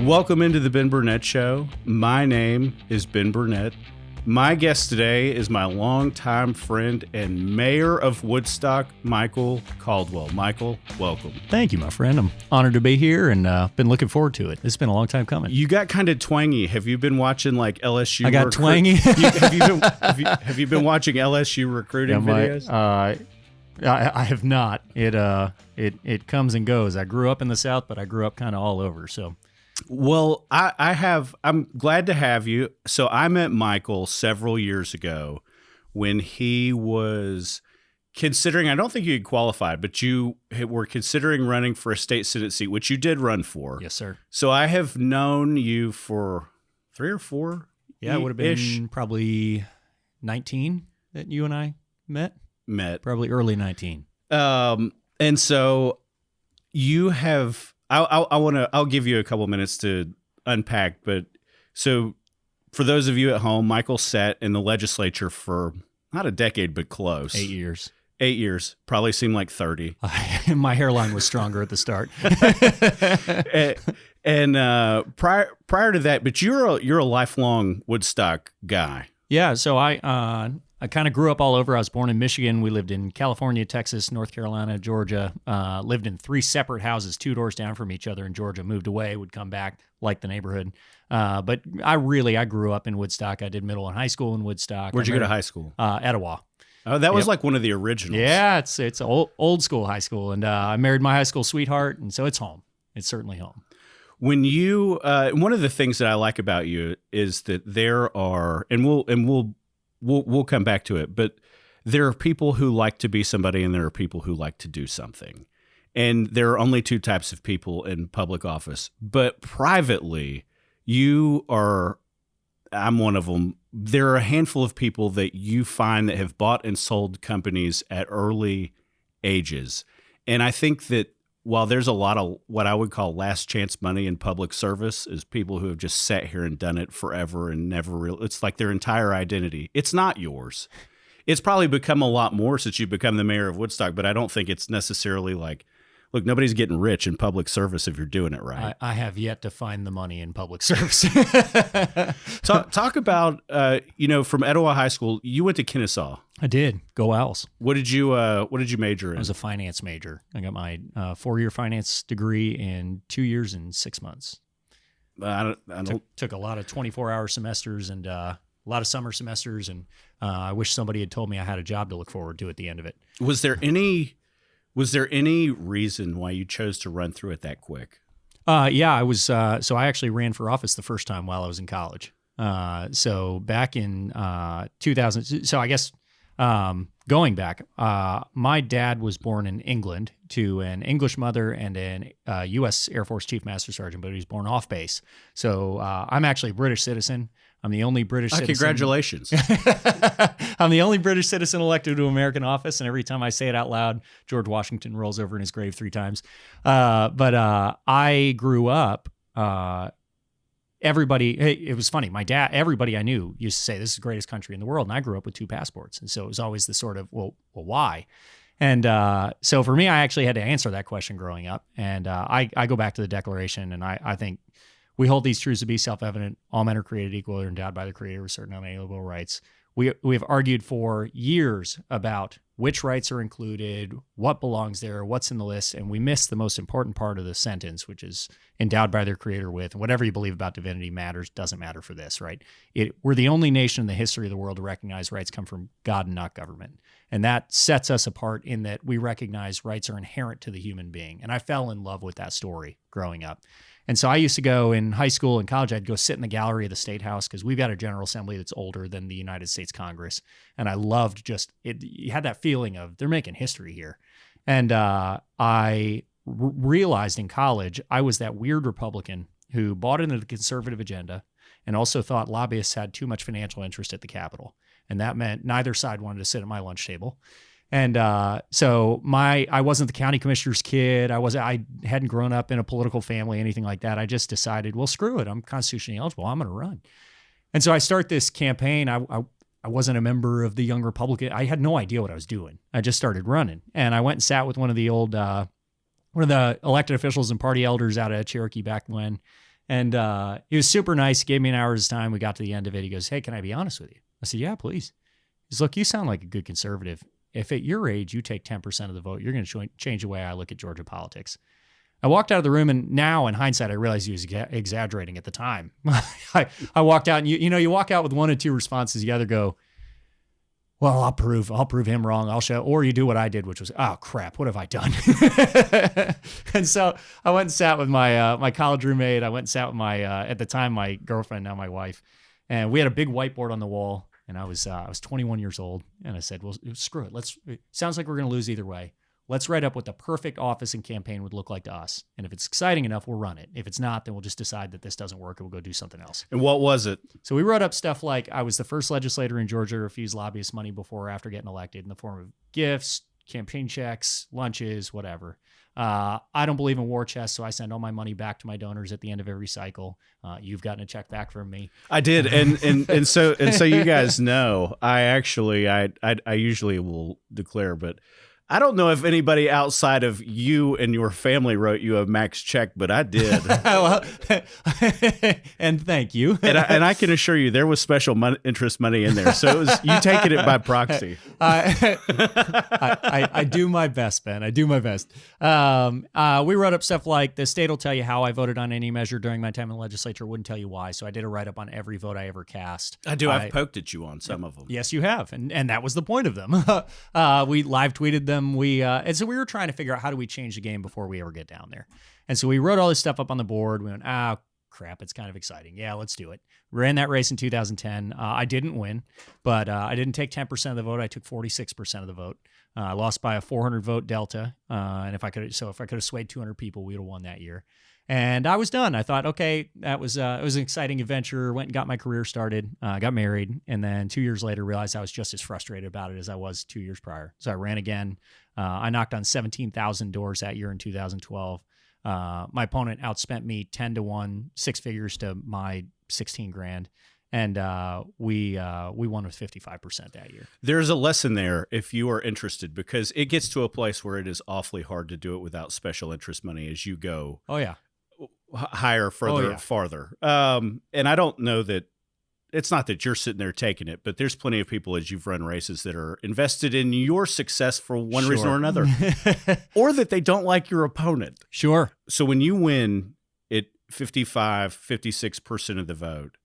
Welcome into the Ben Burnett Show. My name is Ben Burnett. My guest today is my longtime friend and mayor of Woodstock, Michael Caldwell. Michael, welcome. Thank you, my friend. I'm honored to be here and been looking forward to it. It's been a long time coming. You got kind of twangy. Have you been watching like LSU? I got twangy. Have you been watching LSU recruiting videos? I have not. It comes and goes. I grew up in the South, but I grew up kind of all over. So. Well, I'm glad to have you. So I met Michael several years ago when he was considering, I don't think you had qualified, but you were considering running for a state Senate seat, which you did run for. Yes, sir. So I have known you for 3 or 4 Yeah, it would have been probably 19 that you and I met. Probably early 19. And so you have... I'll give you a couple minutes to unpack, but so for those of you at home, Michael sat in the legislature for not a decade, but close. 8 years. 8 years. Probably seemed like 30. My hairline was stronger at the start. and prior to that, but you're a lifelong Woodstock guy. Yeah, so I kind of grew up all over. I was born in Michigan. We lived in California, Texas, North Carolina, Georgia. Lived in 3 separate houses, 2 doors down from each other in Georgia. Moved away, would come back, liked the neighborhood. But I grew up in Woodstock. I did middle and high school in Woodstock. Where'd you go to high school? Etowah. Oh, that was like one of the originals. Yeah, it's old school high school. And I married my high school sweetheart, and so it's home. It's certainly home. When you, one of the things that I like about you is that there are, and we'll come back to it, but there are people who like to be somebody and there are people who like to do something. And there are only 2 types of people in public office. But privately, I'm one of them. There are a handful of people that you find that have bought and sold companies at early ages. And I think that while there's a lot of what I would call last chance money in public service, is people who have just sat here and done it forever and never it's like their entire identity. It's not yours. It's probably become a lot more since you've become the mayor of Woodstock, but I don't think it's necessarily like, look, nobody's getting rich in public service if you're doing it right. I have yet to find the money in public service. Talk about, from Etowah High School, you went to Kennesaw. I did. Go Owls. What did you major in? I was a finance major. I got my 4-year finance degree in 2 years and 6 months. Took a lot of 24-hour semesters and a lot of summer semesters, and I wish somebody had told me I had a job to look forward to at the end of it. Was there any reason why you chose to run through it that quick? Yeah, I was. So I actually ran for office the first time while I was in college. So back in 2000. So I guess going back, my dad was born in England to an English mother and an U.S. Air Force Chief Master Sergeant, but he was born off base. So I'm actually a British citizen. I'm the only British citizen. Congratulations. I'm the only British citizen elected to American office, and every time I say it out loud, George Washington rolls over in his grave 3 times. But I grew up, it was funny. My dad, everybody I knew used to say, this is the greatest country in the world, and I grew up with 2 passports. And so it was always the sort of, well, why? And so for me, I actually had to answer that question growing up. And I go back to the Declaration, and I think we hold these truths to be self-evident. All men are created equal or endowed by the Creator with certain unalienable rights. We have argued for years about which rights are included, what belongs there, what's in the list, and we miss the most important part of the sentence, which is endowed by their Creator with. Whatever you believe about divinity matters, doesn't matter for this, right? We're the only nation in the history of the world to recognize rights come from God and not government. And that sets us apart in that we recognize rights are inherent to the human being. And I fell in love with that story growing up. And so I used to go in high school and college, I'd go sit in the gallery of the State House because we've got a General Assembly that's older than the United States Congress. And I loved just it. You had that feeling of they're making history here. And I realized in college, I was that weird Republican who bought into the conservative agenda and also thought lobbyists had too much financial interest at the Capitol. And that meant neither side wanted to sit at my lunch table. And so I wasn't the county commissioner's kid. I hadn't grown up in a political family, anything like that. I just decided, well, screw it. I'm constitutionally eligible. I'm going to run. And so I start this campaign. I wasn't a member of the Young Republican. I had no idea what I was doing. I just started running, and I went and sat with one of the elected officials and party elders out of Cherokee back when. And he was super nice. He gave me an hour's time. We got to the end of it. He goes, "Hey, can I be honest with you?" I said, "Yeah, please." He's, "Look, you sound like a good conservative. If at your age you take 10% of the vote, you're going to change the way I look at Georgia politics." I walked out of the room, and now in hindsight, I realized he was exaggerating at the time. I walked out, and you walk out with one or two responses. You either go, "Well, I'll prove him wrong. I'll show," or you do what I did, which was, "Oh crap, what have I done?" And so I went and sat with my college roommate. I went and sat with my at the time my girlfriend, now my wife, and we had a big whiteboard on the wall. And I was 21 years old, and I said, "Well, screw it. It sounds like we're going to lose either way. Let's write up what the perfect office and campaign would look like to us. And if it's exciting enough, we'll run it. If it's not, then we'll just decide that this doesn't work and we'll go do something else." And what was it? So we wrote up stuff like I was the first legislator in Georgia to refuse lobbyists money before or after getting elected in the form of gifts, campaign checks, lunches, whatever. I don't believe in war chests, so I send all my money back to my donors at the end of every cycle. You've gotten a check back from me. I did, and so you guys know, I usually will declare, but I don't know if anybody outside of you and your family wrote you a max check, but I did. Well, and thank you. And I can assure you there was special interest money in there. So it was you taking it by proxy. I do my best, Ben. I do my best. We wrote up stuff like the state will tell you how I voted on any measure during my time in the legislature, wouldn't tell you why. So I did a write-up on every vote I ever cast. I do. I've poked at you on some of them. Yes, you have. And that was the point of them. We live tweeted them. And so we were trying to figure out how do we change the game before we ever get down there. And so we wrote all this stuff up on the board. We went, crap, it's kind of exciting. Yeah, let's do it. Ran that race in 2010. I didn't win, but I didn't take 10% of the vote. I took 46% of the vote. I lost by a 400 vote delta. And if I could have swayed 200 people, we would have won that year. And I was done. I thought, okay, it was an exciting adventure. Went and got my career started, got married, and then 2 years later realized I was just as frustrated about it as I was 2 years prior. So I ran again. I knocked on 17,000 doors that year in 2012. My opponent outspent me 10-1, six figures to my 16 grand. And we won with 55% that year. There's a lesson there if you are interested, because it gets to a place where it is awfully hard to do it without special interest money as you go. Oh, yeah. Higher, further, farther. And I don't know that it's not that you're sitting there taking it, but there's plenty of people as you've run races that are invested in your success for one reason or another, or that they don't like your opponent. Sure. So when you win at 56% of the vote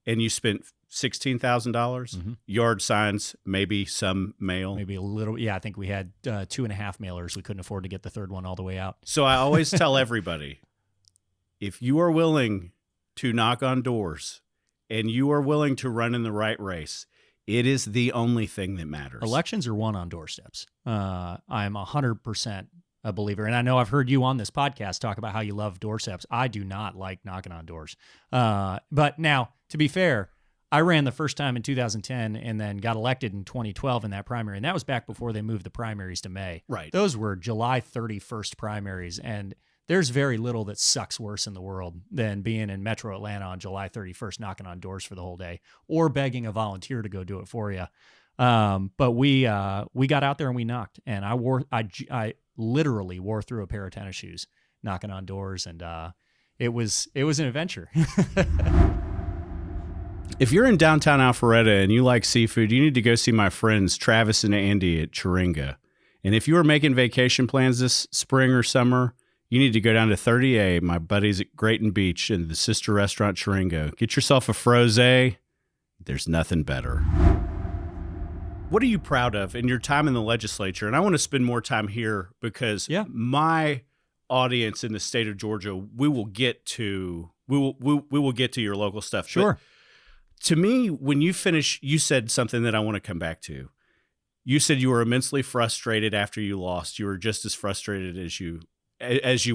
and you spent $16,000, yard signs, maybe some mail. Maybe a little. Yeah, I think we had 2.5 mailers. We couldn't afford to get the third one all the way out. So I always tell everybody, if you are willing to knock on doors and you are willing to run in the right race, it is the only thing that matters. Elections are won on doorsteps. I'm 100% a believer. And I know I've heard you on this podcast talk about how you love doorsteps. I do not like knocking on doors. But now, to be fair, I ran the first time in 2010 and then got elected in 2012 in that primary. And that was back before they moved the primaries to May. Right. Those were July 31st primaries. And there's very little that sucks worse in the world than being in Metro Atlanta on July 31st, knocking on doors for the whole day, or begging a volunteer to go do it for you. But we got out there and we knocked, and I literally wore through a pair of tennis shoes, knocking on doors, and it was an adventure. If you're in downtown Alpharetta and you like seafood, you need to go see my friends Travis and Andy at Chiringa. And if you are making vacation plans this spring or summer, you need to go down to 30A, my buddies at Grayton Beach, and the sister restaurant Chiringa. Get yourself a frosé. There's nothing better. What are you proud of in your time in the legislature? And I want to spend more time here because my audience in the state of Georgia, we will get to your local stuff. Sure. But to me, when you finish, you said something that I want to come back to. You said you were immensely frustrated after you lost. You were just as frustrated as you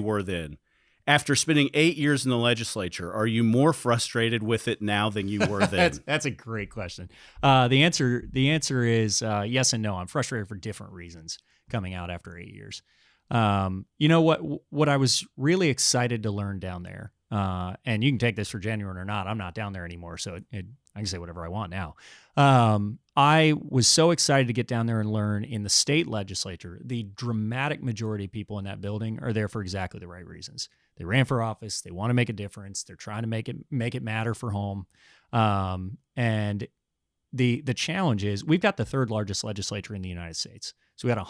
were then. After spending 8 years in the legislature, are you more frustrated with it now than you were then? That's a great question. The answer is yes and no. I'm frustrated for different reasons coming out after 8 years. You know what I was really excited to learn down there and you can take this for genuine or not. I'm not down there anymore, so I can say whatever I want now. I was so excited to get down there and learn in the state legislature, the dramatic majority of people in that building are there for exactly the right reasons. They ran for office. They want to make a difference. They're trying to make it matter for home. And the challenge is we've got the third largest legislature in the United States. So we got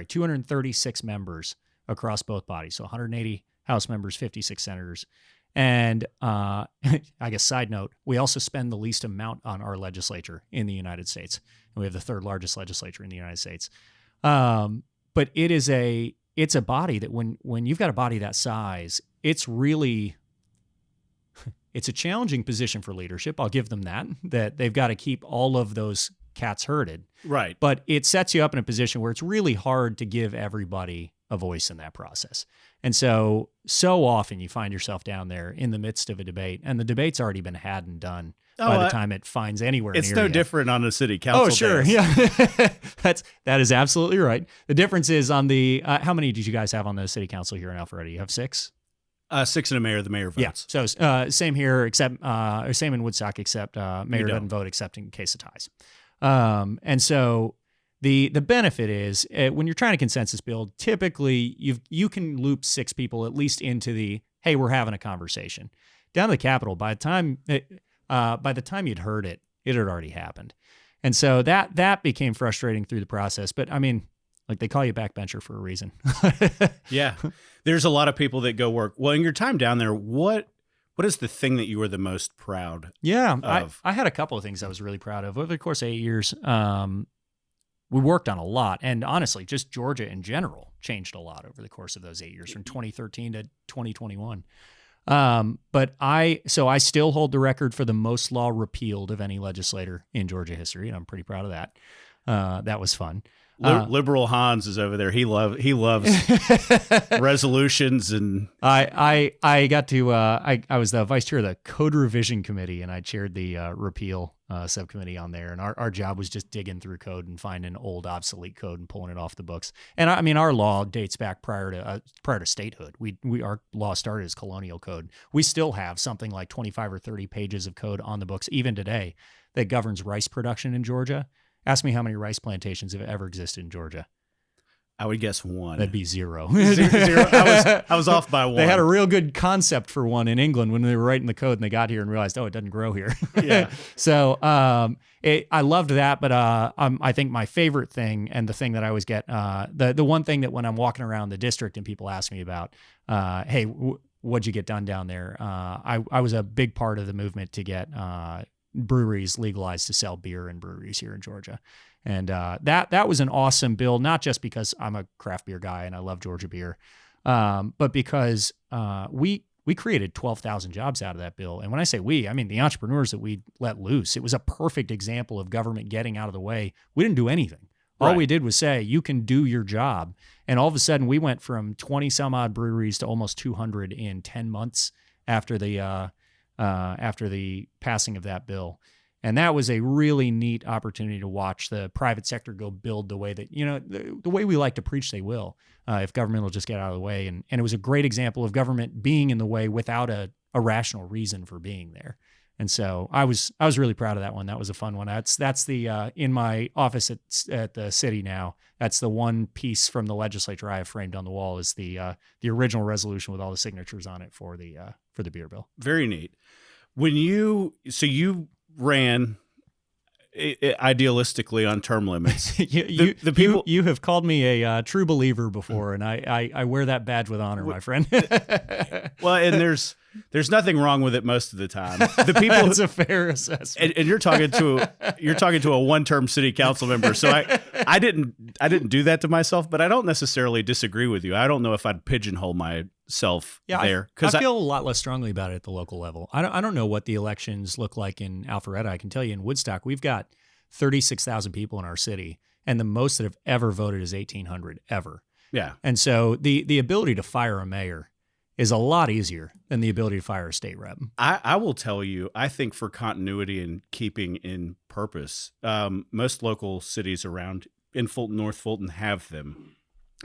236 members across both bodies. So 180 House members, 56 senators. And I guess side note, we also spend the least amount on our legislature in the United States. And we have the third largest legislature in the United States. But it's a body that when you've got a body that size, it's a challenging position for leadership. I'll give them that they've got to keep all of those cats herded. Right. But it sets you up in a position where it's really hard to give everybody a voice in that process. And so often you find yourself down there in the midst of a debate, and the debate's already been had and done by the time it finds anywhere near you. It's no different on a city council. Oh, sure. Days. Yeah. That is absolutely right. The difference is on the, how many did you guys have on the city council here in Alpharetta? You have 6? 6 and a mayor. The mayor votes. Yeah. So same here, except or same in Woodstock, except mayor doesn't vote except in case of ties. And so the benefit is when you're trying to consensus build, typically you can loop 6 people at least into the hey, we're having a conversation. Down to the Capitol, by the time you'd heard it, it had already happened, and so that became frustrating through the process. But I mean, like they call you backbencher for a reason. Yeah. There's a lot of people that go work. Well, in your time down there, what is the thing that you were the most proud of? I had a couple of things I was really proud of. Over the course of 8 years, we worked on a lot. And honestly, just Georgia in general changed a lot over the course of those 8 years from 2013 to 2021. But I still hold the record for the most law repealed of any legislator in Georgia history. And I'm pretty proud of that. That was fun. Liberal Hans is over there. He loves resolutions, and I got to I was the vice chair of the Code Revision Committee, and I chaired the repeal subcommittee on there. And our job was just digging through code and finding old obsolete code and pulling it off the books. And I mean, our law dates back prior to statehood. Our law started as colonial code. We still have something like 25 or 30 pages of code on the books even today that governs rice production in Georgia. Ask me how many rice plantations have ever existed in Georgia. I would guess 1. That'd be 0. 0. I was off by 1. They had a real good concept for one in England when they were writing the code, and they got here and realized, it doesn't grow here. Yeah. So I loved that, but I think my favorite thing, and the thing that I always get, the one thing that when I'm walking around the district and people ask me about, hey, what'd you get done down there? I was a big part of the movement to get breweries legalized to sell beer in breweries here in Georgia. And that was an awesome bill, not just because I'm a craft beer guy and I love Georgia beer, but because we created 12,000 jobs out of that bill. And when I say we, I mean the entrepreneurs that we let loose. It was a perfect example of government getting out of the way. We didn't do anything. All we did was say, you can do your job. And all of a sudden we went from 20 some odd breweries to almost 200 in 10 months after the passing of that bill. And that was a really neat opportunity to watch the private sector go build the way that, the way we like to preach they will, if government will just get out of the way. And it was a great example of government being in the way without a rational reason for being there. And so I was really proud of that one. That was a fun one. That's the in my office at the city now. That's the one piece from the legislature I have framed on the wall is the original resolution with all the signatures on it for the beer bill. Very neat. When you ran idealistically on term limits. You have called me a true believer before, and I wear that badge with honor, my friend. Well, and there's nothing wrong with it most of the time. The people That's a fair assessment. And you're talking to a one-term city council member. So I didn't do that to myself, but I don't necessarily disagree with you. I don't know if I'd pigeonhole myself there. I feel a lot less strongly about it at the local level. I don't know what the elections look like in Alpharetta. I can tell you in Woodstock, we've got 36,000 people in our city, and the most that have ever voted is 1,800 ever. Yeah. And so the ability to fire a mayor is a lot easier than the ability to fire a state rep. I will tell you, I think for continuity and keeping in purpose, most local cities around in Fulton, North Fulton have them.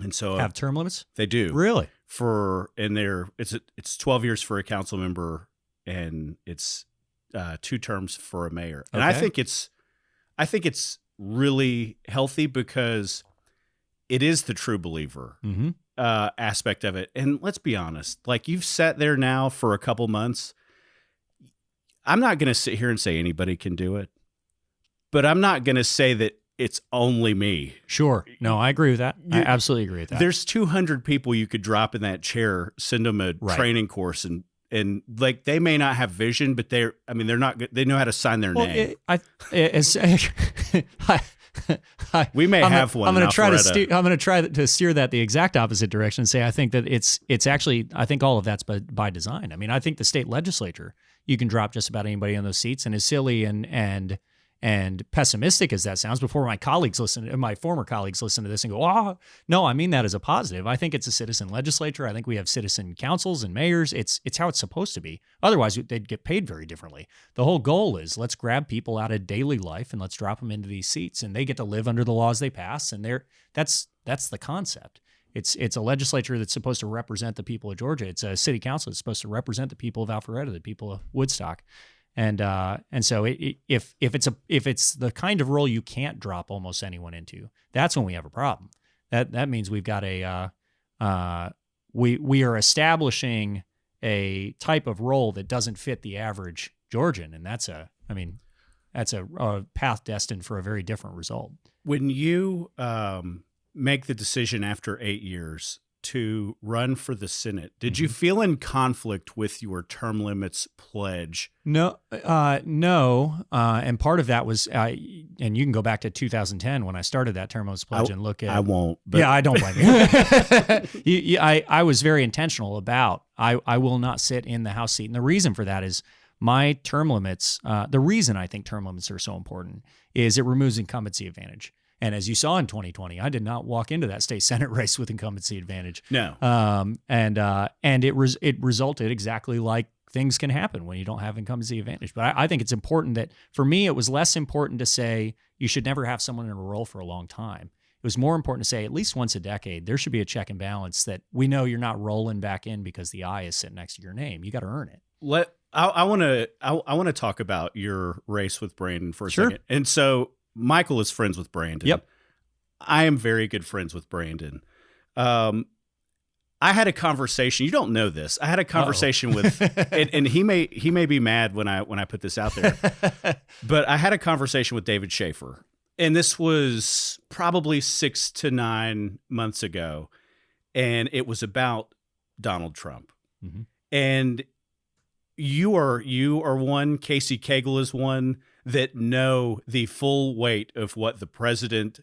And so Have term limits? they do. Really? It's 12 years for a council member, and it's 2 terms for a mayor. And Okay. I think it's really healthy because it is the true believer Mm-hmm. aspect of it. And let's be honest, like, you've sat there now for a couple months. I'm not going to sit here and say anybody can do it, but I'm not going to say that it's only me. Sure. No, I agree with that. I absolutely agree with that. There's 200 people you could drop in that chair, send them a Right. training course, and like, they may not have vision, but they're not good. They know how to sign their name. We may have one. I'm going to try Alpharetta. I'm going to try to steer that the exact opposite direction and say I think that it's actually, I think all of that's by design. I mean, I think the state legislature, you can drop just about anybody on those seats, and as silly and pessimistic as that sounds, before my former colleagues listen to this and go, "Oh, no, I mean that as a positive." I think it's a citizen legislature. I think we have citizen councils and mayors. It's how it's supposed to be. Otherwise, they'd get paid very differently. The whole goal is, let's grab people out of daily life and let's drop them into these seats, and they get to live under the laws they pass. And that's the concept. It's a legislature that's supposed to represent the people of Georgia. It's a city council that's supposed to represent the people of Alpharetta, the people of Woodstock. And so if it's the kind of role you can't drop almost anyone into, that's when we have a problem. That means we've got we are establishing a type of role that doesn't fit the average Georgian, and that's a path destined for a very different result. When you make the decision after 8 years to run for the Senate, did you feel in conflict with your term limits pledge? No. And part of that was, and you can go back to 2010 when I started that term limits pledge and look at. I won't. But. Yeah, I don't blame you. I was very intentional about I will not sit in the House seat, and the reason for that is my term limits. The reason I think term limits are so important is it removes incumbency advantage. And as you saw in 2020, I did not walk into that state Senate race with incumbency advantage. No. And it resulted exactly like things can happen when you don't have incumbency advantage. But I think it's important that, for me, it was less important to say you should never have someone in a role for a long time. It was more important to say at least once a decade, there should be a check and balance that we know you're not rolling back in because the I is sitting next to your name. You got to earn it. I want to talk about your race with Brandon for a Sure. second. And so Michael is friends with Brandon. Yep. I am very good friends with Brandon. I had a conversation. You don't know this. I had a conversation with, and he may be mad when I put this out there, but I had a conversation with David Schaefer, and this was probably 6 to 9 months ago, and it was about Donald Trump. Mm-hmm. And you are one. Casey Cagle is one that know the full weight of what the president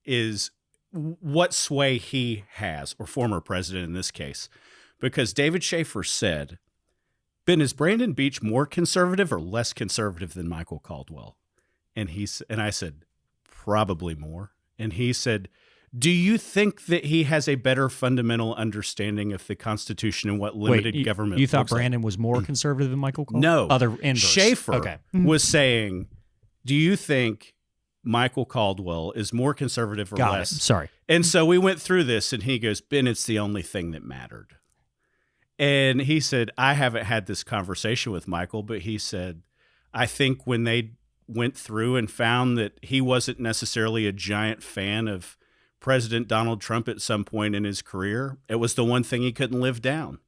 is, what sway he has, or former president in this case. Because David Schaefer said, "Ben, is Brandon Beach more conservative or less conservative than Michael Caldwell?" And I said, "Probably more." And he said, "Do you think that he has a better fundamental understanding of the Constitution and what limited government?" You thought looks like?" Brandon was more conservative than Michael Caldwell? No. Other inverse. Schaefer was saying, "Do you think Michael Caldwell is more conservative or Got less?" it. Sorry. And so we went through this, and he goes, "Ben, it's the only thing that mattered." And he said, "I haven't had this conversation with Michael, but he said, I think when they went through and found that he wasn't necessarily a giant fan of President Donald Trump at some point in his career, it was the one thing he couldn't live down."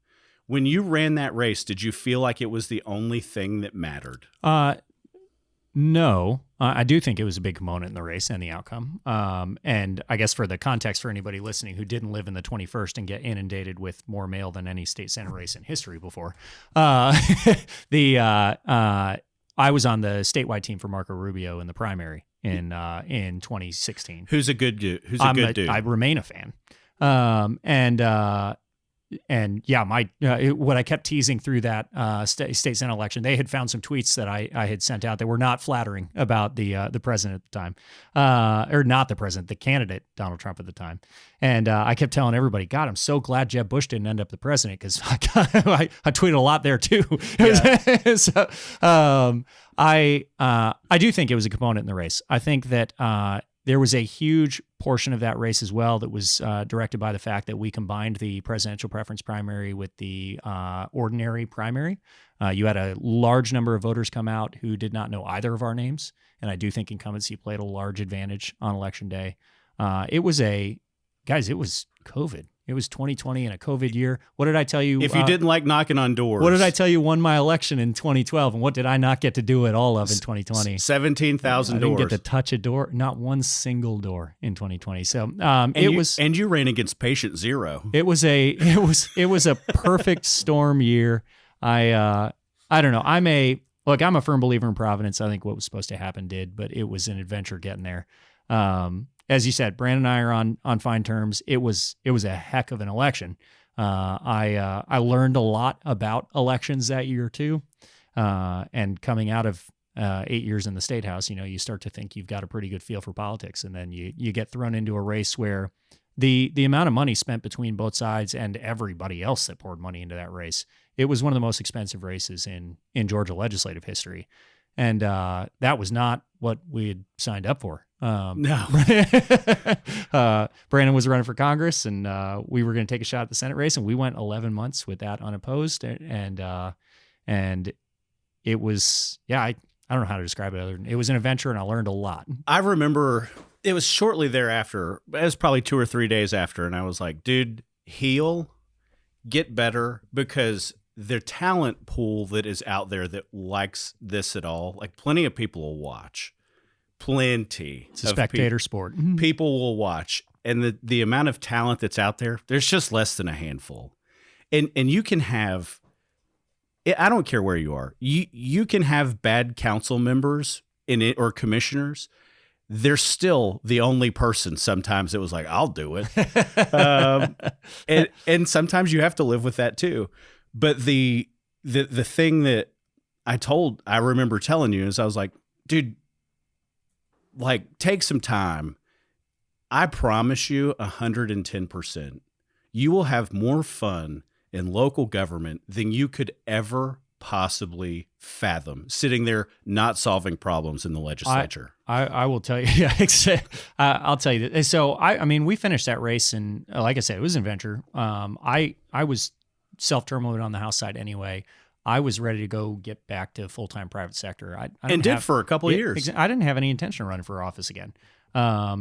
When you ran that race, did you feel like it was the only thing that mattered? No, I do think it was a big component in the race and the outcome. And I guess for the context for anybody listening who didn't live in the 21st and get inundated with more mail than any state Senate race in history before, I was on the statewide team for Marco Rubio in the primary in 2016. Who's a good dude? I remain a fan. And yeah, what I kept teasing through that state Senate election, they had found some tweets that I had sent out that were not flattering about the president at the time, or not the president, the candidate Donald Trump at the time. And I kept telling everybody, God, I'm so glad Jeb Bush didn't end up the president, because I tweeted a lot there too. Yeah. So I do think it was a component in the race. I think that There was a huge portion of that race as well that was directed by the fact that we combined the presidential preference primary with the ordinary primary. You had a large number of voters come out who did not know either of our names, and I do think incumbency played a large advantage on Election Day. It was COVID. It was 2020 and a COVID year. What did I tell you? If you didn't like knocking on doors. What did I tell you won my election in 2012? And what did I not get to do at all of in 2020? 17,000 doors. I didn't get to touch a door, not one single door in 2020. So and you ran against patient zero. It was a perfect storm year. I don't know. I'm a firm believer in Providence. I think what was supposed to happen did, but it was an adventure getting there. As you said, Brandon and I are on fine terms. It was a heck of an election. I learned a lot about elections that year too. And coming out of 8 years in the state house, you start to think you've got a pretty good feel for politics, and then you get thrown into a race where the amount of money spent between both sides and everybody else that poured money into that race, it was one of the most expensive races in Georgia legislative history. And that was not what we had signed up for. No. Brandon was running for Congress, and we were going to take a shot at the Senate race, and we went 11 months with that unopposed. And it was, I don't know how to describe it other than it was an adventure, and I learned a lot. I remember it was shortly thereafter. It was probably 2 or 3 days after, and I was like, dude, heal, get better, because the talent pool that is out there that likes this at all, like plenty of people will watch. Plenty. It's a spectator sport. People will watch. And the amount of talent that's out there, there's just less than a handful. And you can have, I don't care where you are, you can have bad council members in it or commissioners. They're still the only person sometimes that was like, I'll do it. And sometimes you have to live with that too. But the thing that I remember telling you is I was like, dude, like, take some time. I promise you 110%. You will have more fun in local government than you could ever possibly fathom sitting there not solving problems in the legislature. I will tell you. Yeah, I'll tell you that. So I mean, we finished that race, and like I said, it was an adventure. I was self-terminated on the House side anyway. I was ready to go get back to full-time private sector. I did for a couple of years. I didn't have any intention of running for office again. Our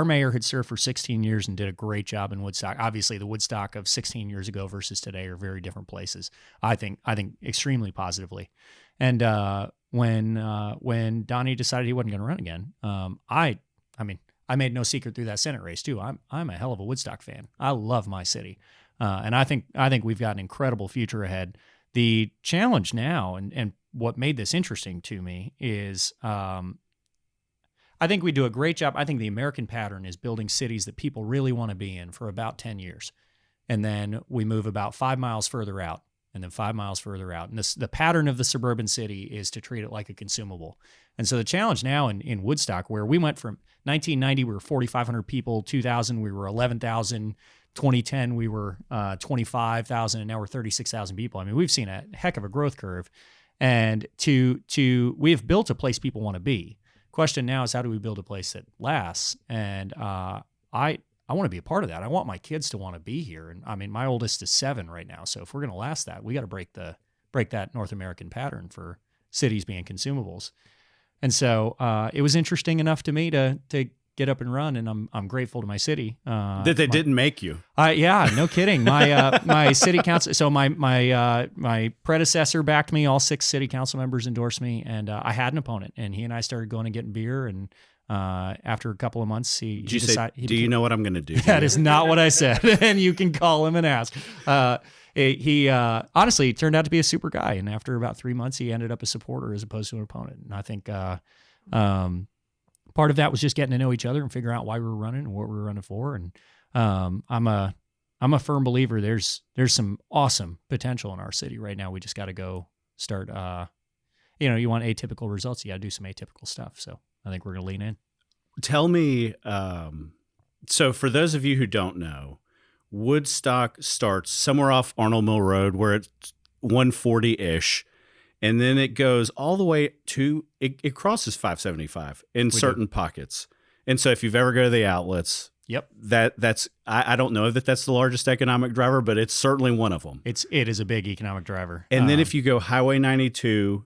mayor had served for 16 years and did a great job in Woodstock. Obviously, the Woodstock of 16 years ago versus today are very different places. I think extremely positively. And when Donnie decided he wasn't going to run again, I made no secret through that Senate race too. I'm a hell of a Woodstock fan. I love my city. And I think we've got an incredible future ahead. The challenge now, and what made this interesting to me is, I think we do a great job. I think the American pattern is building cities that people really want to be in for about 10 years. And then we move about 5 miles further out, and then 5 miles further out. And the pattern of the suburban city is to treat it like a consumable. And so the challenge now in Woodstock, where we went from 1990, we were 4,500 people, 2000, we were 11,000, 2010, we were 25,000, and now we're 36,000 people. I mean, we've seen a heck of a growth curve. And we have built a place people want to be. Question now is, how do we build a place that lasts? And I want to be a part of that. I want my kids to want to be here. And I mean, my oldest is 7 right now. So if we're going to last that, we got to break that North American pattern for cities being consumables. And so it was interesting enough to me to get up and run, and I'm grateful to my city that they didn't make you. Yeah, no kidding. My city council. So my predecessor backed me. All 6 city council members endorsed me, and I had an opponent, and he and I started going and getting beer. And after a couple of months, he decided. Do you know what I'm going to do? That is not what I said, and you can call him and ask. He honestly turned out to be a super guy, and after about 3 months, he ended up a supporter as opposed to an opponent. And I think part of that was just getting to know each other and figuring out why we were running and what we were running for. And I'm a firm believer there's some awesome potential in our city right now. We just got to go start. You want atypical results, you got to do some atypical stuff. So I think we're going to lean in. Tell me. So for those of you who don't know, Woodstock starts somewhere off Arnold Mill Road, where it's 140-ish, And then it goes all the way to, it crosses 575 in certain pockets. And so if you've ever go to the outlets, Yep. That's I don't know that that's the largest economic driver, but it's certainly one of them. It is a big economic driver. And then if you go Highway 92,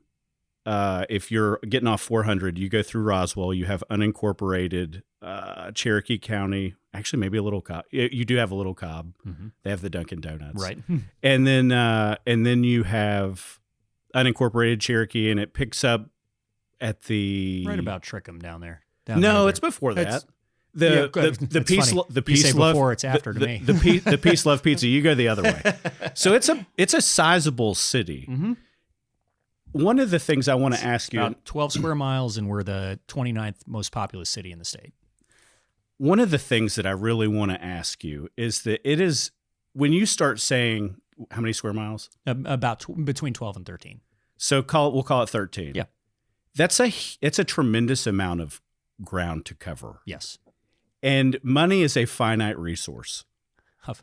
if you're getting off 400, you go through Roswell, you have unincorporated Cherokee County, actually maybe a Little Cobb. You do have a Little Cobb. Mm-hmm. They have the Dunkin' Donuts. Right. And then you have unincorporated Cherokee, and it picks up at the right about Trickham down there. It's before that. The Peace Love before it's after to me. The Peace Love Pizza. You go the other way. So it's a sizable city. Mm-hmm. One of the things I want to ask you, about 12 square miles, and we're the 29th most populous city in the state. One of the things that I really want to ask you is that it is when you start saying how many square miles? About between 12 and 13. So we'll call it 13. Yeah, it's a tremendous amount of ground to cover. Yes. And money is a finite resource.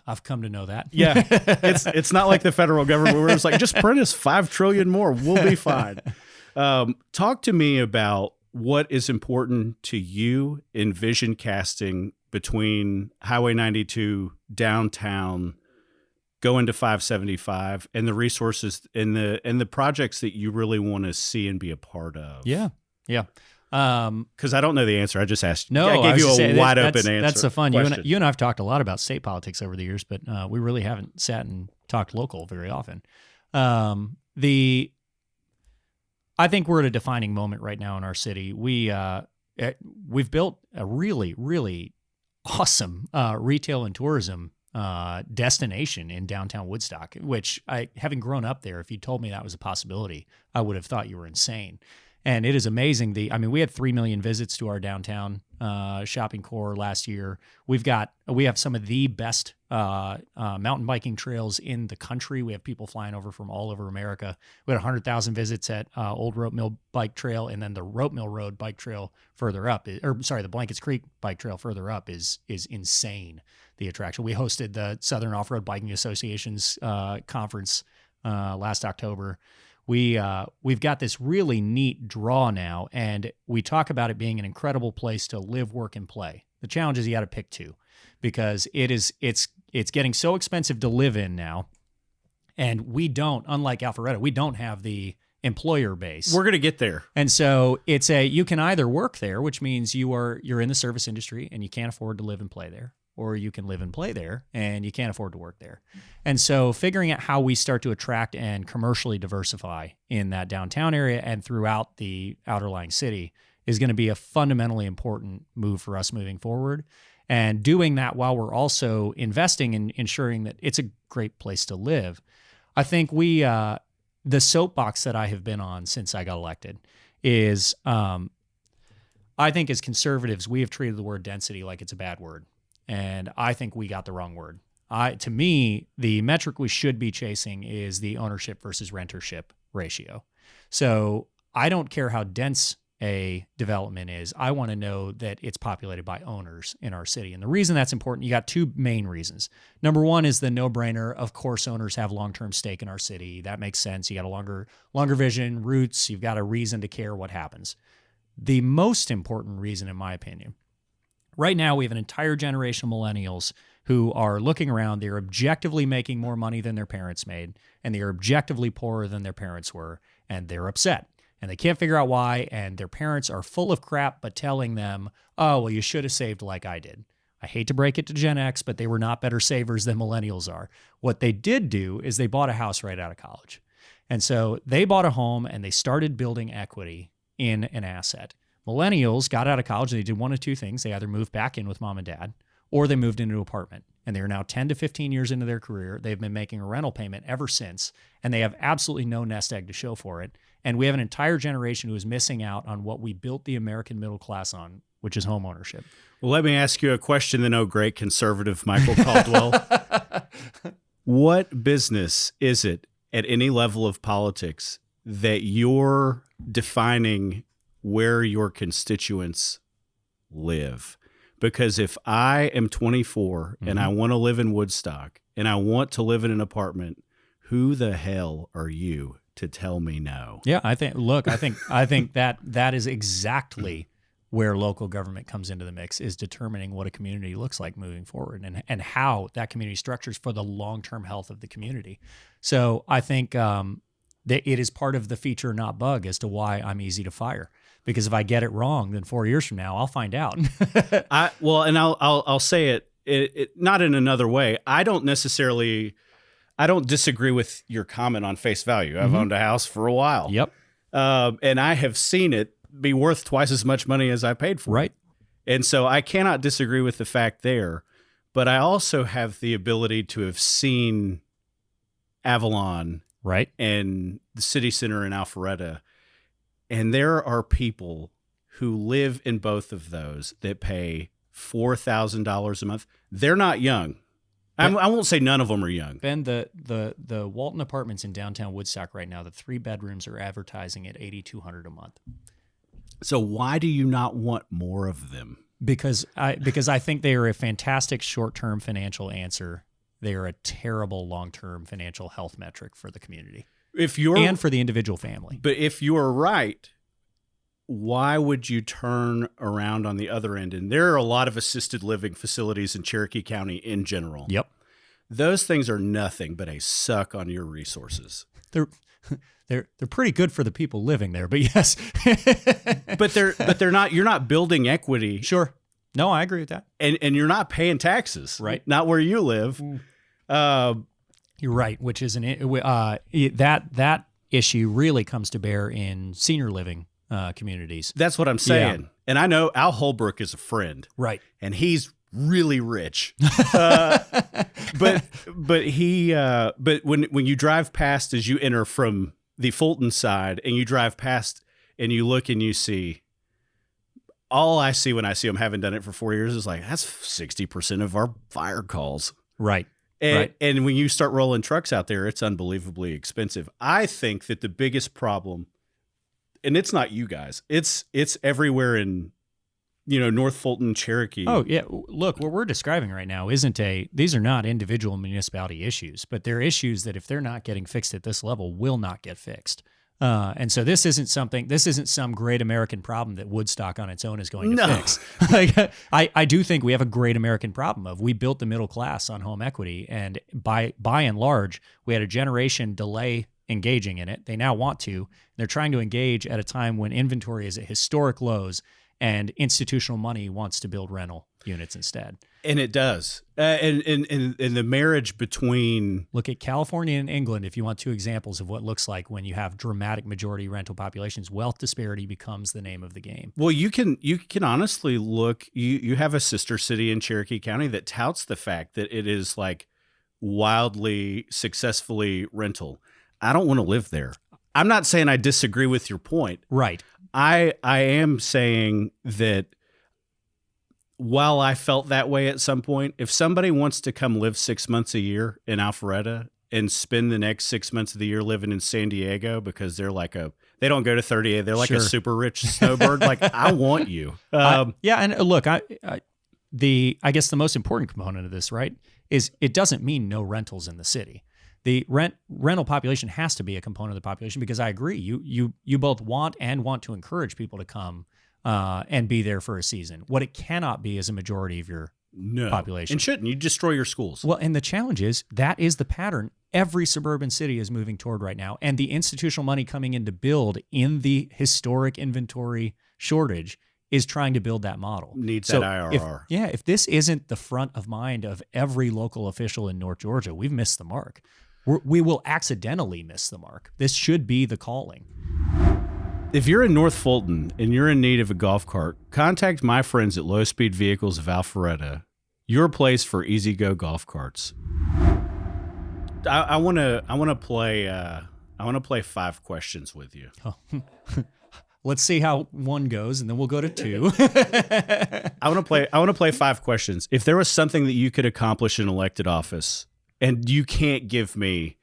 I've come to know that. Yeah. It's not like the federal government where it's like, just print us 5 trillion more. We'll be fine. Talk to me about what is important to you in vision casting between Highway 92, downtown, going to 575, and the resources and the projects that you really want to see and be a part of. Yeah. Yeah. Because I don't know the answer. I just asked. No, I gave you a wide open answer. That's the fun. Question. You and I have talked a lot about state politics over the years, but we really haven't sat and talked local very often. I think we're at a defining moment right now in our city. We've built a really, really awesome retail and tourism destination in downtown Woodstock, which having grown up there, if you told me that was a possibility, I would have thought you were insane. And it is amazing. We had 3 million visits to our downtown shopping core last year. We have some of the best mountain biking trails in the country. We have people flying over from all over America. We had 100,000 visits at Old Rope Mill Bike Trail, and then the Rope Mill Road Bike Trail further up, the Blankets Creek Bike Trail further up is insane. The attraction. We hosted the Southern Off-Road Biking Association's conference last October. We've got this really neat draw now, and we talk about it being an incredible place to live, work, and play. The challenge is you got to pick two, because it's getting so expensive to live in now, and we don't, unlike Alpharetta, we don't have the employer base. We're going to get there. And so you can either work there, which means you're in the service industry and you can't afford to live and play there, or you can live and play there and you can't afford to work there. And so figuring out how we start to attract and commercially diversify in that downtown area and throughout the outerlying city is going to be a fundamentally important move for us moving forward. And doing that while we're also investing in ensuring that it's a great place to live. I think the soapbox that I have been on since I got elected is, I think as conservatives, we have treated the word density like it's a bad word. And I think we got the wrong word. To me, the metric we should be chasing is the ownership versus rentership ratio. So I don't care how dense a development is. I want to know that it's populated by owners in our city. And the reason that's important, you got two main reasons. Number one is the no-brainer. Of course, owners have long-term stake in our city. That makes sense. You got a longer vision, roots. You've got a reason to care what happens. The most important reason, in my opinion, right now, we have an entire generation of millennials who are looking around. They're objectively making more money than their parents made, and they are objectively poorer than their parents were, and they're upset. And they can't figure out why, and their parents are full of crap, but telling them, oh, well, you should have saved like I did. I hate to break it to Gen X, but they were not better savers than millennials are. What they did do is they bought a house right out of college. And so they bought a home, and they started building equity in an asset. Millennials got out of college and they did one of two things. They either moved back in with mom and dad, or they moved into an apartment. And they are now 10 to 15 years into their career. They've been making a rental payment ever since, and they have absolutely no nest egg to show for it. And we have an entire generation who is missing out on what we built the American middle class on, which is home ownership. Well, let me ask you a question then, oh great conservative Michael Caldwell. What business is it at any level of politics that you're defining where your constituents live? Because if I am 24 and I want to live in Woodstock and I want to live in an apartment, who the hell are you to tell me no. Yeah, I think that is exactly where local government comes into the mix, is determining what a community looks like moving forward, and how that community structures for the long-term health of the community. So I think that it is part of the feature, not bug, as to why I'm easy to fire. Because if I get it wrong, then 4 years from now, I'll find out. I'll say it not in another way. I don't disagree with your comment on face value. I've owned a house for a while. Yep. And I have seen it be worth twice as much money as I paid for it. Right. And so I cannot disagree with the fact there, but I also have the ability to have seen Avalon, right, and the city center in Alpharetta. And there are people who live in both of those that pay $4,000 a month. They're not young. I won't say none of them are young. Ben, the Walton Apartments in downtown Woodstock right now, the 3 bedrooms are advertising at $8,200 a month. So why do you not want more of them? Because I think they are a fantastic short-term financial answer. They are a terrible long-term financial health metric for the community. And for the individual family. But if you're right, why would you turn around on the other end? And there are a lot of assisted living facilities in Cherokee County in general. Yep. Those things are nothing but a suck on your resources. They're pretty good for the people living there, but yes. but they're not. You're not building equity. Sure. No, I agree with that. And you're not paying taxes. Right. Not where you live. You're right, which is that issue really comes to bear in senior living communities. That's what I'm saying. Yeah. And I know Al Holbrook is a friend. Right. And he's really rich. But when you drive past, as you enter from the Fulton side, and you drive past and you look and you see, all I see when I see them, having done it for 4 years, is like, that's 60% of our fire calls. Right. And when you start rolling trucks out there, it's unbelievably expensive. I think that the biggest problem, and it's not you guys, it's everywhere in, North Fulton, Cherokee. Oh yeah. Look, what we're describing right now these are not individual municipality issues, but they're issues that if they're not getting fixed at this level, will not get fixed. And so this isn't some great American problem that Woodstock on its own is going to fix. I do think we have a great American problem of, we built the middle class on home equity, and by and large, we had a generation delay engaging in it. They now want to. They're trying to engage at a time when inventory is at historic lows, and institutional money wants to build rental units instead. And it does. And the marriage between... Look at California and England if you want two examples of what looks like when you have dramatic majority rental populations. Wealth disparity becomes the name of the game. Well, you can honestly look... You have a sister city in Cherokee County that touts the fact that it is like wildly successfully rental. I don't want to live there. I'm not saying I disagree with your point. Right. I am saying that while I felt that way at some point, if somebody wants to come live 6 months a year in Alpharetta and spend the next 6 months of the year living in San Diego because they're like they don't go to 38, they're like a super rich snowbird. Like, I want you. Yeah. And look, I guess the most important component of this, right, is it doesn't mean no rentals in the city. The rental population has to be a component of the population, because I agree. You both want to encourage people to come and be there for a season. What it cannot be is a majority of your population. And shouldn't. You destroy your schools. Well, and the challenge is that is the pattern every suburban city is moving toward right now. And the institutional money coming in to build in the historic inventory shortage is trying to build that model. Needs that IRR. If this isn't the front of mind of every local official in North Georgia, we've missed the mark. We will accidentally miss the mark. This should be the calling. If you're in North Fulton and you're in need of a golf cart, contact my friends at Low Speed Vehicles of Alpharetta, your place for easy go golf carts. I want to play 5 questions with you. Oh. Let's see how one goes, and then we'll go to 2. I want to play 5 questions. If there was something that you could accomplish in elected office, and you can't give me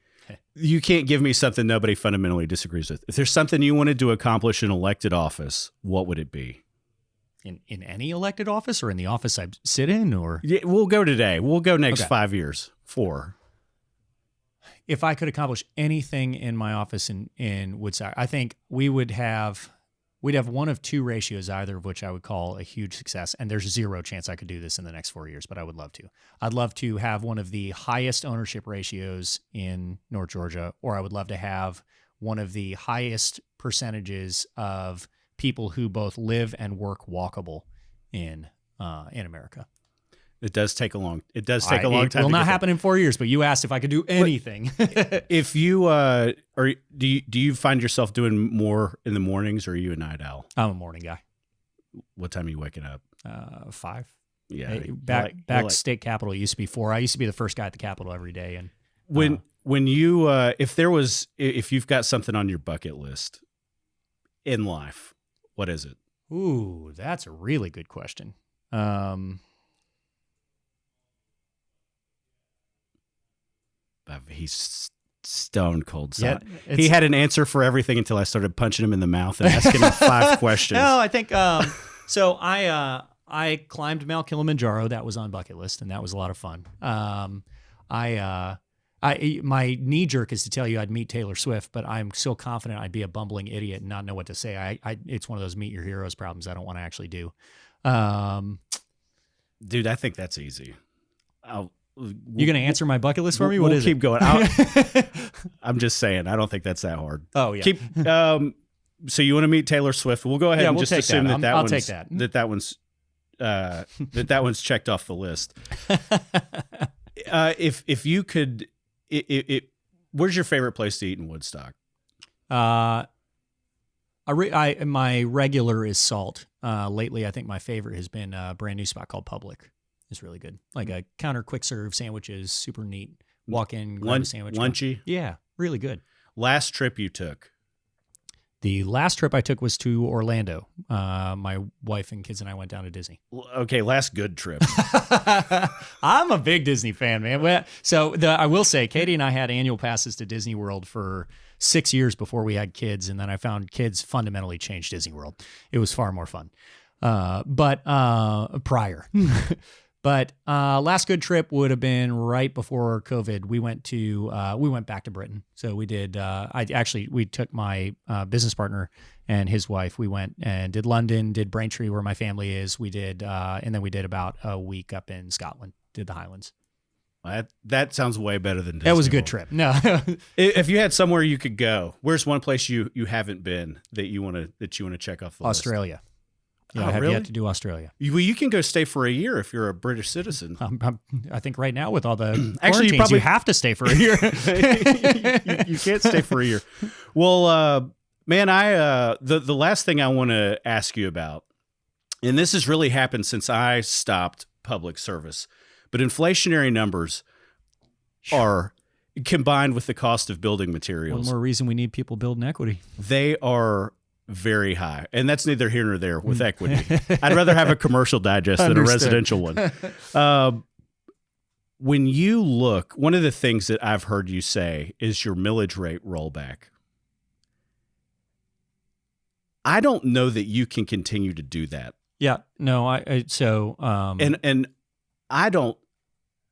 something nobody fundamentally disagrees with. If there's something you wanted to accomplish in elected office, what would it be? In any elected office, or in the office I sit in, or? Yeah, we'll go today. We'll go next 5 years. 4. if I could accomplish anything in my office in Woodstock, I think we'd have one of two ratios, either of which I would call a huge success. And there's zero chance I could do this in the next 4 years, but I would love to. I'd love to have one of the highest ownership ratios in North Georgia, or I would love to have one of the highest percentages of people who both live and work walkable in America. It does take a long. It does take a long time. It will not happen in 4 years. But you asked if I could do anything. If you or do you find yourself doing more in the mornings, or are you a night owl? I'm a morning guy. What time are you waking up? 5. Yeah. Back state capitol, it used to be 4. I used to be the first guy at the Capitol every day. And when you if you've got something on your bucket list in life, what is it? Ooh, that's a really good question. He's stone cold. Yeah, he had an answer for everything until I started punching him in the mouth and asking him 5 questions. No, I think so. I climbed Mount Kilimanjaro. That was on bucket list, and that was a lot of fun. My knee jerk is to tell you I'd meet Taylor Swift, but I'm so confident I'd be a bumbling idiot and not know what to say. It's one of those meet your heroes problems I don't want to actually do. Dude, I think that's easy. You going to answer my bucket list for me? We'll keep going. I'm just saying, I don't think that's that hard. Oh yeah. So you want to meet Taylor Swift? We'll go ahead and just assume I'll take that. That one's checked off the list. If you could, where's your favorite place to eat in Woodstock? My regular is Salt. Lately, I think my favorite has been a brand new spot called Public. It's really good. Like a counter quick serve sandwiches, super neat. Walk in, grab a sandwich. Lunchy? Yeah, really good. Last trip you took? The last trip I took was to Orlando. My wife and kids and I went down to Disney. Okay, last good trip. I'm a big Disney fan, man. So I will say, Katie and I had annual passes to Disney World for 6 years before we had kids, and then I found kids fundamentally changed Disney World. It was far more fun. But prior. But last good trip would have been right before COVID. We went back to Britain. So we did. We took my business partner and his wife. We went and did London, did Braintree, where my family is. We did, and then we did about a week up in Scotland. Did the Highlands. That sounds way better than Disney. That was a good trip. No, if you had somewhere you could go, where's one place you haven't been that you want to check off the list? Australia. Yeah, I have yet to do Australia. Well, you can go stay for a year if you're a British citizen. I think right now with all the actually you have to stay for a year. you can't stay for a year. Well, man, the last thing I want to ask you about, and this has really happened since I stopped public service, but inflationary numbers are combined with the cost of building materials. One more reason we need people building equity. They are very high, and that's neither here nor there with equity. I'd rather have a commercial digest than a residential one. When you look, one of the things that I've heard you say is your millage rate rollback. I don't know that you can continue to do that. Yeah, no, and I don't.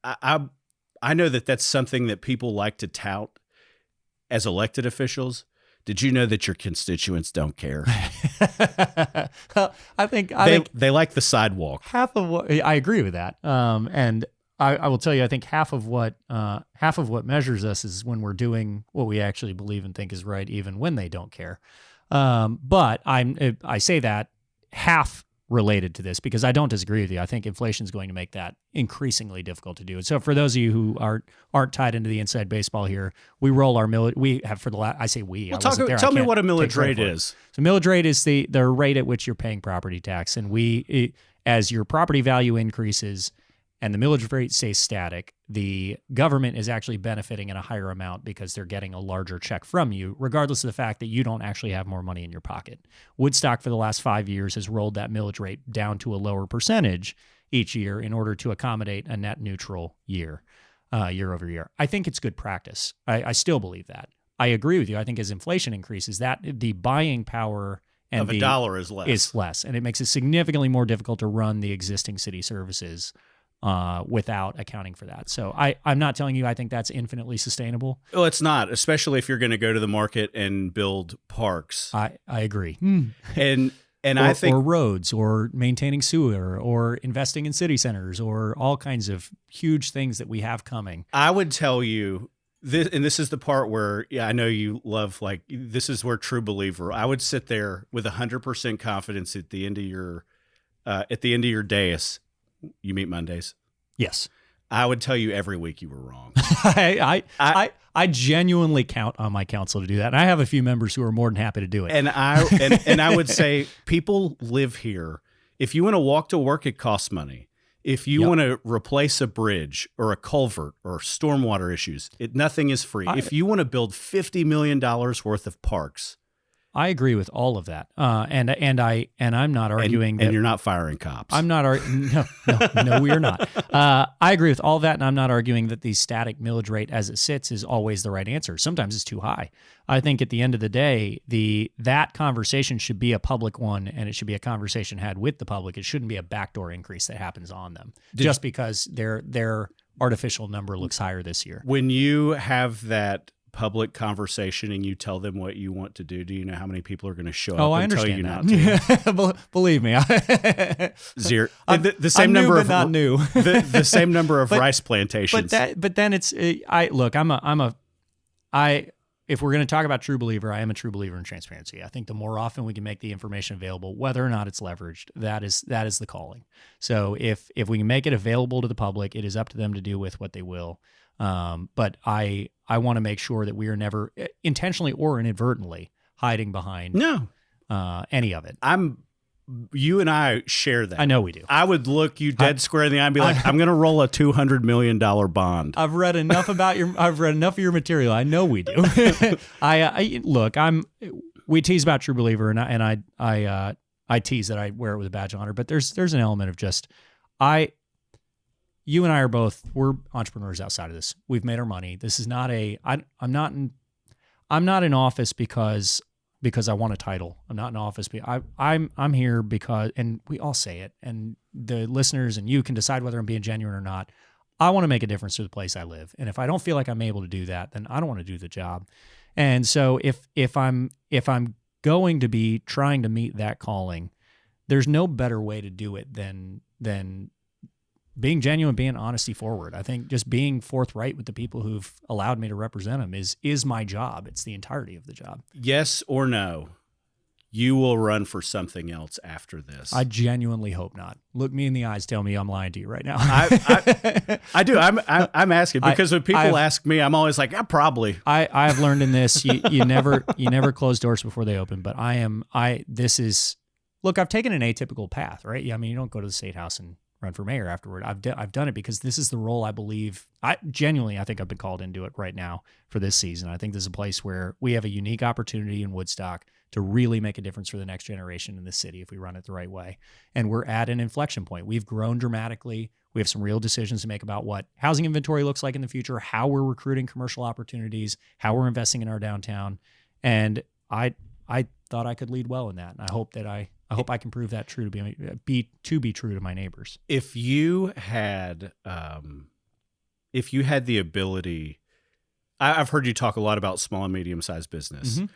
I know that that's something that people like to tout as elected officials. Did you know that your constituents don't care? I think they like the sidewalk. Half of what I agree with that, and I will tell you, I think half of what measures us is when we're doing what we actually believe and think is right, even when they don't care. But I say that half related to this because I don't disagree with you. I think inflation is going to make that increasingly difficult to do. And so for those of you who aren't tied into the inside baseball here, we roll our millage. We have for the last, I say we. Well, tell me what a millage rate is. So millage rate is the rate at which you're paying property tax. And as your property value increases and the millage rate stays static, the government is actually benefiting in a higher amount because they're getting a larger check from you, regardless of the fact that you don't actually have more money in your pocket. Woodstock for the last 5 years has rolled that millage rate down to a lower percentage each year in order to accommodate a net neutral year over year. I think it's good practice. I still believe that. I agree with you. I think as inflation increases, that the buying power of a dollar is less. And it makes it significantly more difficult to run the existing city services without accounting for that. So I'm not telling you I think that's infinitely sustainable. Well, it's not, especially if you're going to go to the market and build parks. I agree. And or, I think or roads, or maintaining sewer, or investing in city centers, or all kinds of huge things that we have coming. I would tell you this, and this is the part where I know you love, like, this is where true believer. I would sit there with 100% confidence at the end of your dais. You meet Mondays. Yes. I would tell you every week you were wrong. I genuinely count on my council to do that. And I have a few members who are more than happy to do it. And I would say people live here. If you want to walk to work, it costs money. If you want to replace a bridge or a culvert or stormwater issues, nothing is free. If you want to build $50 million worth of parks, I agree with all of that, and I'm not arguing that. And you're not firing cops. I'm not no, we are not. I agree with all of that, and I'm not arguing that the static millage rate as it sits is always the right answer. Sometimes it's too high. I think at the end of the day, that conversation should be a public one, and it should be a conversation had with the public. It shouldn't be a backdoor increase that happens on them just because their artificial number looks higher this year. When you have that public conversation and you tell them what you want to do you know how many people are going to show up and tell you not to? Believe me. Zero. The same number new, of but not new. the same number of rice plantations. But then it's if we're going to talk about true believer, I am a true believer in transparency. I think the more often we can make the information available, whether or not it's leveraged, that is the calling. So if we can make it available to the public, it is up to them to do with what they will. But I want to make sure that we are never intentionally or inadvertently hiding behind any of it. You and I share that. I know we do. I would look you dead square in the eye and be like, I'm going to roll a $200 million bond. I've read enough of your material. I know we do. We tease about true believer, and I tease that I wear it with a badge of honor. But there's an element of just you and I we're entrepreneurs outside of this. We've made our money. This is not I'm not in office because I want a title. I'm not in office. I'm here because, and we all say it, and the listeners and you can decide whether I'm being genuine or not. I want to make a difference to the place I live. And if I don't feel like I'm able to do that, then I don't want to do the job. And so if I'm going to be trying to meet that calling, there's no better way to do it than being genuine, being honesty forward. I think just being forthright with the people who've allowed me to represent them is my job. It's the entirety of the job. Yes or no, you will run for something else after this. I genuinely hope not. Look me in the eyes, tell me I'm lying to you right now. I do. I'm asking because when people ask me, I'm always like, probably. I've learned in this, you never close doors before they open. But look, I've taken an atypical path, right? Yeah, I mean, you don't go to the state house and run for mayor afterward. I've done it because this is the role I believe. I think I've been called into it right now for this season. I think this is a place where we have a unique opportunity in Woodstock to really make a difference for the next generation in this city if we run it the right way. And we're at an inflection point. We've grown dramatically. We have some real decisions to make about what housing inventory looks like in the future, how we're recruiting commercial opportunities, how we're investing in our downtown. And I thought I could lead well in that. And I hope I can prove that true to be true to my neighbors. If you had the ability, I've heard you talk a lot about small and medium sized business, mm-hmm.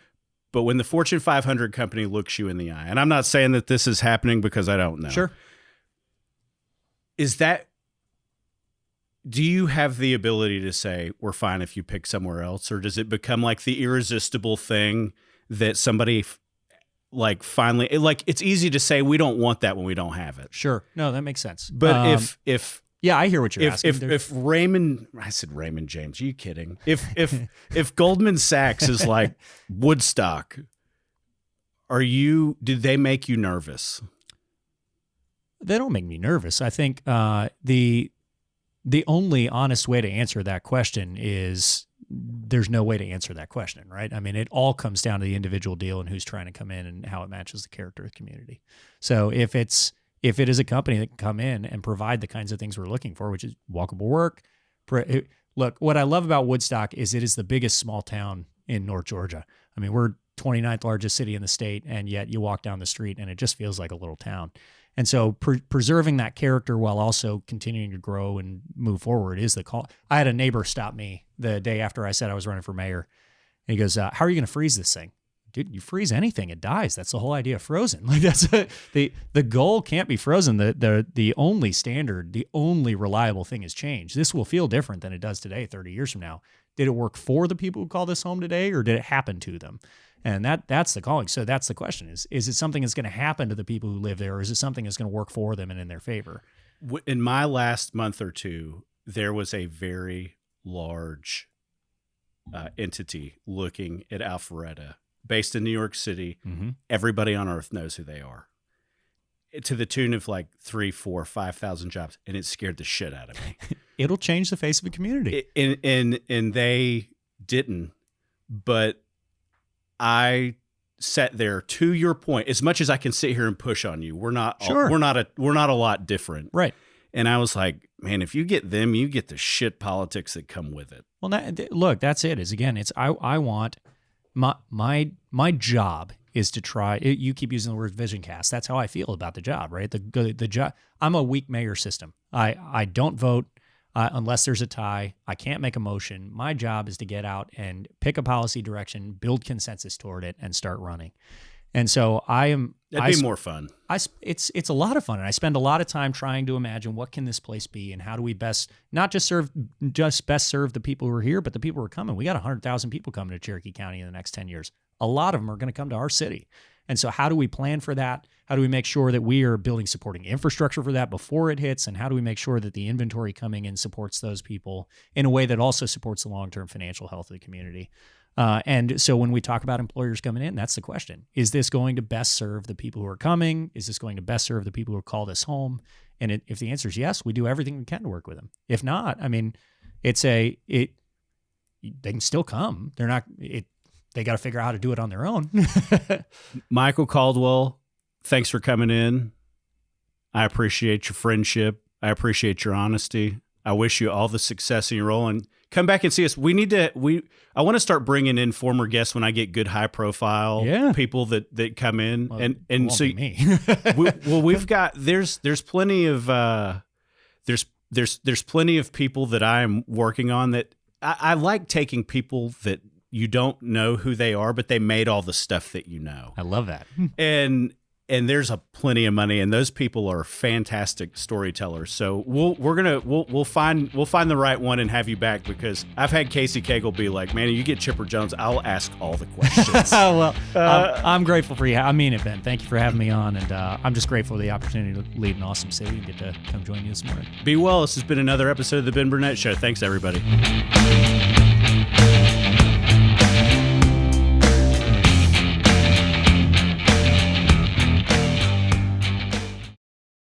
but when the Fortune 500 company looks you in the eye, and I'm not saying that this is happening because I don't know. Sure. Do you have the ability to say, we're fine if you pick somewhere else? Or does it become like the irresistible thing that somebody finally, it's easy to say we don't want that when we don't have it. Sure. No, that makes sense. But if yeah, I hear what you're asking. If Raymond James, are you kidding? If Goldman Sachs is like Woodstock, did they make you nervous? They don't make me nervous. I think the only honest way to answer that question is there's no way to answer that question, right? I mean, it all comes down to the individual deal and who's trying to come in and how it matches the character of the community. So if it is a company that can come in and provide the kinds of things we're looking for, which is walkable work. Look, what I love about Woodstock is it is the biggest small town in North Georgia. I mean, we're 29th largest city in the state, and yet you walk down the street and it just feels like a little town. And so preserving that character while also continuing to grow and move forward is the call. I had a neighbor stop me the day after I said I was running for mayor. And he goes, how are you going to freeze this thing? Dude, you freeze anything, it dies. That's the whole idea of frozen. Like the goal can't be frozen. The only standard, the only reliable thing is change. This will feel different than it does today, 30 years from now. Did it work for the people who call this home today, or did it happen to them? And that's the calling. So that's the question is it something that's going to happen to the people who live there, or is it something that's going to work for them and in their favor? In my last month or two, there was a very large entity looking at Alpharetta, based in New York City. Mm-hmm. Everybody on earth knows who they are, to the tune of like 3,000, 4,000, 5,000 jobs. And it scared the shit out of me. It'll change the face of a community. And they didn't, but I sat there, to your point, as much as I can sit here and push on you, we're not a lot different. Right. And I was like, man, if you get them, you get the shit politics that come with it. Well, look, that's it. I want my job is to try. You keep using the word vision cast. That's how I feel about the job, right? The job. I'm a weak mayor system. I don't vote unless there's a tie. I can't make a motion. My job is to get out and pick a policy direction, build consensus toward it, and start running. And so that'd be more fun. It's a lot of fun, and I spend a lot of time trying to imagine what can this place be, and how do we best serve the people who are here, but the people who are coming. We got 100,000 people coming to Cherokee County in the next 10 years. A lot of them are going to come to our city, and so how do we plan for that? How do we make sure that we are building supporting infrastructure for that before it hits, and how do we make sure that the inventory coming in supports those people in a way that also supports the long-term financial health of the community? And so when we talk about employers coming in, that's the question. Is this going to best serve the people who are coming? Is this going to best serve the people who call this home? And if the answer is yes, we do everything we can to work with them. If not, I mean, they can still come. They got to figure out how to do it on their own. Michael Caldwell, thanks for coming in. I appreciate your friendship. I appreciate your honesty. I wish you all the success in your role, and come back and see us. I want to start bringing in former guests when I get good high profile people that come in. Well, and so me. we've got, there's plenty of, there's plenty of people that I'm working on that I like taking people that you don't know who they are, but they made all the stuff that you know. I love that. And there's plenty of money, and those people are fantastic storytellers. So we'll find the right one and have you back, because I've had Casey Cagle be like, man, you get Chipper Jones, I'll ask all the questions. Well, I'm grateful for you. I mean it, Ben. Thank you for having me on, and I'm just grateful for the opportunity to lead an awesome city and get to come join you this morning. Be well. This has been another episode of the Ben Burnett Show. Thanks, everybody.